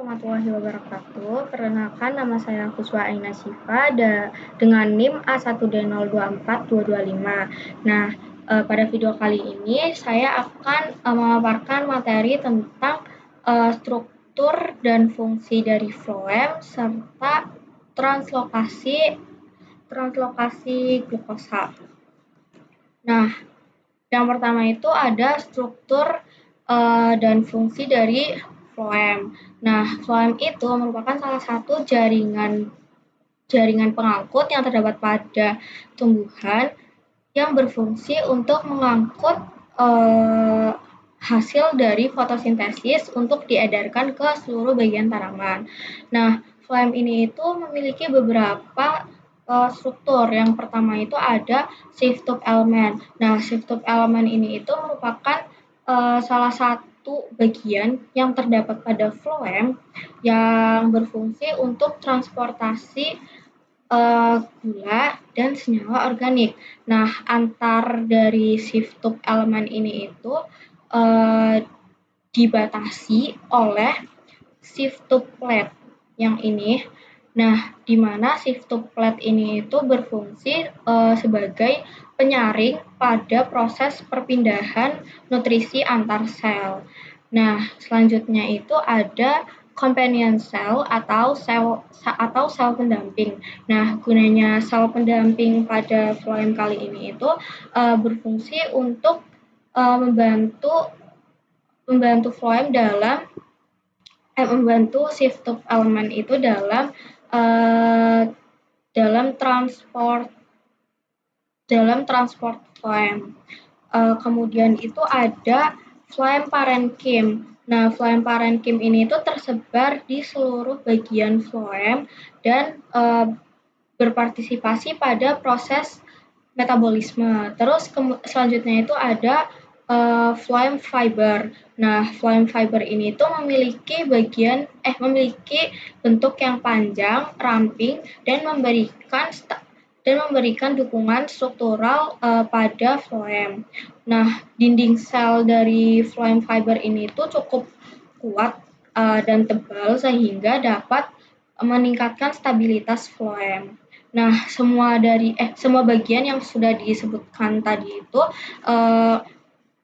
warahmatullahi wabarakatuh. Perkenalkan, nama saya Kuswa Aina Syifa dengan NIM A1D024225. Nah, pada video kali ini saya akan memaparkan materi tentang struktur dan fungsi dari floem serta translokasi glukosa. Nah, yang pertama itu ada struktur dan fungsi dari floem. Nah, floem itu merupakan salah satu jaringan pengangkut yang terdapat pada tumbuhan yang berfungsi untuk mengangkut hasil dari fotosintesis untuk diedarkan ke seluruh bagian tanaman. Nah, floem ini itu memiliki beberapa struktur. Yang pertama itu ada sieve tube element. Nah, sieve tube element ini itu merupakan salah satu bagian yang terdapat pada floem yang berfungsi untuk transportasi gula dan senyawa organik. Nah, antar dari sieve tube elemen ini itu dibatasi oleh sieve tube plate yang ini. Nah, di mana sieve tube plate ini itu berfungsi sebagai penyaring pada proses perpindahan nutrisi antar sel. Nah, selanjutnya itu ada companion cell atau sel pendamping. Nah, gunanya sel pendamping pada floem kali ini itu berfungsi untuk membantu floem membantu sieve tube elemen itu dalam transport floem. Kemudian itu ada floem parenchyma. Nah, floem parenchyma ini itu tersebar di seluruh bagian floem dan berpartisipasi pada proses metabolisme. Terus selanjutnya itu ada floem fiber. Nah, floem fiber ini tuh memiliki bentuk yang panjang, ramping dan memberikan dukungan struktural pada floem. Nah, dinding sel dari floem fiber ini tuh cukup kuat dan tebal sehingga dapat meningkatkan stabilitas floem. Nah, semua bagian yang sudah disebutkan tadi itu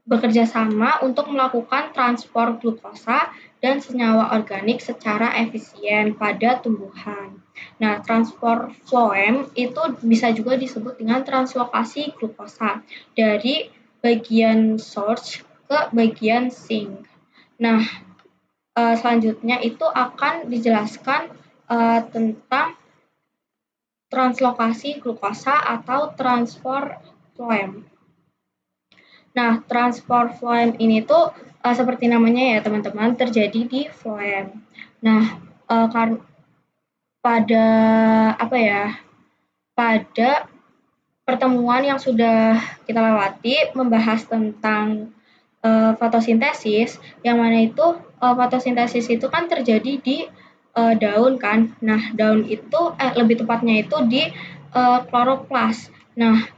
bekerja sama untuk melakukan transport glukosa dan senyawa organik secara efisien pada tumbuhan. Nah, transport floem itu bisa juga disebut dengan translokasi glukosa dari bagian source ke bagian sink. Nah, selanjutnya itu akan dijelaskan tentang translokasi glukosa atau transport floem. Nah, transport floem ini tuh seperti namanya ya teman-teman, terjadi di floem. Nah, pada pertemuan yang sudah kita lewati membahas tentang fotosintesis, yang mana itu fotosintesis itu kan terjadi di daun kan. Nah, daun itu lebih tepatnya itu di kloroplas. Nah,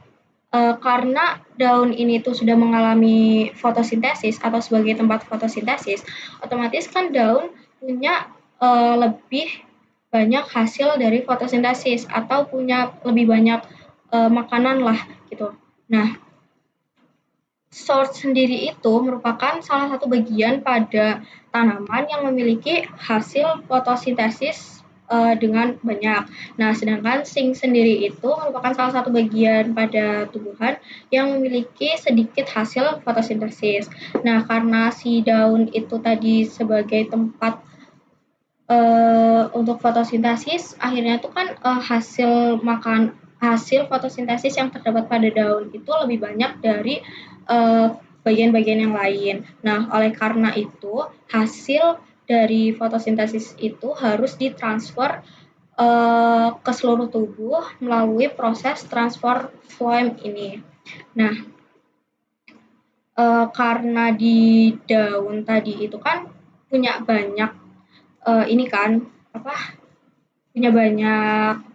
karena daun ini tuh sudah mengalami fotosintesis atau sebagai tempat fotosintesis, otomatis kan daun punya lebih banyak hasil dari fotosintesis atau punya lebih banyak makanan lah gitu. Nah, source sendiri itu merupakan salah satu bagian pada tanaman yang memiliki hasil fotosintesis dengan banyak. Nah, sedangkan sink sendiri itu merupakan salah satu bagian pada tumbuhan yang memiliki sedikit hasil fotosintesis. Nah, karena si daun itu tadi sebagai tempat untuk fotosintesis, akhirnya itu kan hasil fotosintesis yang terdapat pada daun itu lebih banyak dari bagian-bagian yang lain. Nah, oleh karena itu hasil dari fotosintesis itu harus ditransfer ke seluruh tubuh melalui proses transport floem ini. Nah, karena di daun tadi itu kan punya banyak punya banyak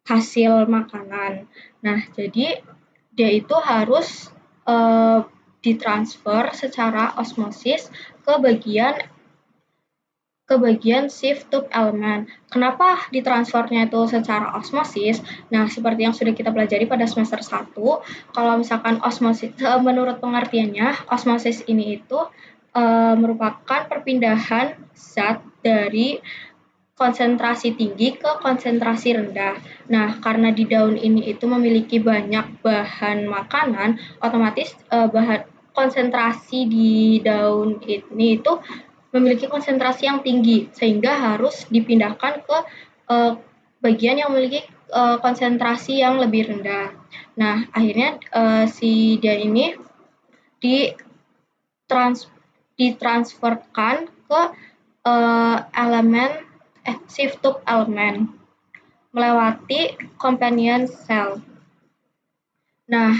hasil makanan. Nah, jadi dia itu harus ditransfer secara osmosis ke bagian ke bagian shift tube elemen. Kenapa ditransfernya itu secara osmosis? Nah, seperti yang sudah kita pelajari pada semester 1, kalau misalkan osmosis, menurut pengertiannya, osmosis ini itu merupakan perpindahan zat dari konsentrasi tinggi ke konsentrasi rendah. Nah, karena di daun ini itu memiliki banyak bahan makanan, otomatis bahan konsentrasi di daun ini itu memiliki konsentrasi yang tinggi sehingga harus dipindahkan ke bagian yang memiliki konsentrasi yang lebih rendah. Nah, akhirnya si dia ini ditransferkan ke elemen shift tube elemen melewati companion cell. Nah,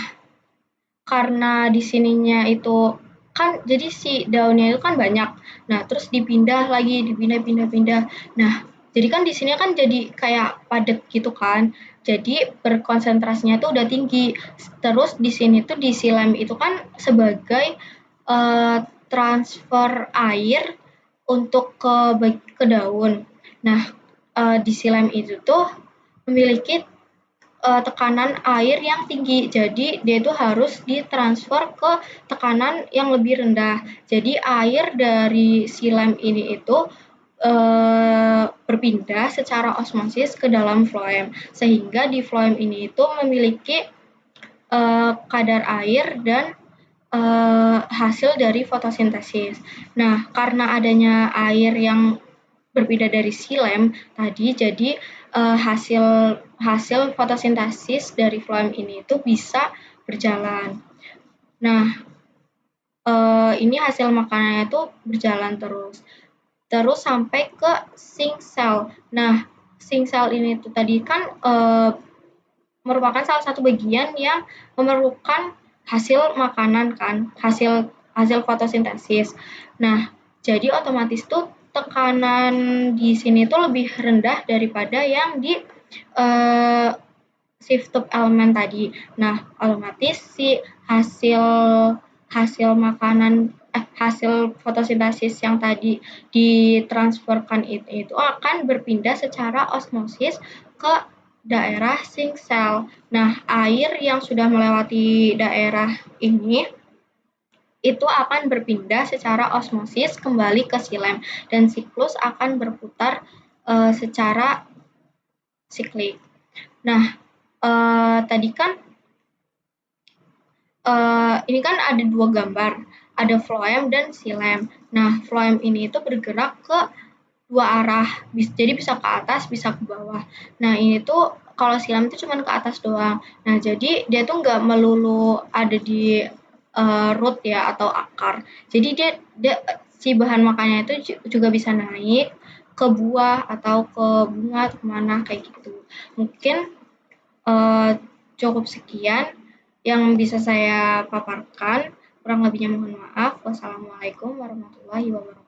karena di sininya itu kan jadi si daunnya itu kan banyak. Nah, terus dipindah lagi, dipindah. Nah, jadi kan di sini kan jadi kayak padat gitu kan. Jadi berkonsentrasinya tuh udah tinggi. Terus di sini tuh di silem itu kan sebagai transfer air untuk ke daun. Nah, di silem itu tuh memiliki tekanan air yang tinggi. Jadi dia itu harus ditransfer ke tekanan yang lebih rendah. Jadi air dari silem ini itu berpindah secara osmosis ke dalam floem. Sehingga di floem ini itu memiliki kadar air dan hasil dari fotosintesis. Nah, karena adanya air yang berpindah dari silem tadi, jadi hasil fotosintesis dari floem ini itu bisa berjalan. Nah, ini hasil makanannya itu berjalan terus sampai ke sink cell. Nah, sink cell ini tuh tadi kan merupakan salah satu bagian yang memerlukan hasil makanan kan, hasil fotosintesis. Nah, jadi otomatis tuh tekanan di sini tuh lebih rendah daripada yang di shift tube elemen tadi. Nah, otomatis si hasil makanan hasil fotosintesis yang tadi ditransferkan itu akan berpindah secara osmosis ke daerah sink cell. Nah, air yang sudah melewati daerah ini itu akan berpindah secara osmosis kembali ke silem dan siklus akan berputar secara siklik. Nah, tadi kan ini kan ada dua gambar, ada floem dan silem. Nah, floem ini itu bergerak ke dua arah, jadi bisa ke atas, bisa ke bawah. Nah, ini tuh kalau silem itu cuma ke atas doang. Nah, jadi dia tuh nggak melulu ada di root ya atau akar. Jadi dia si bahan makannya itu juga bisa naik ke buah atau ke bunga atau kemana kayak gitu. Mungkin cukup sekian yang bisa saya paparkan. Kurang lebihnya mohon maaf. Wassalamualaikum warahmatullahi wabarakatuh.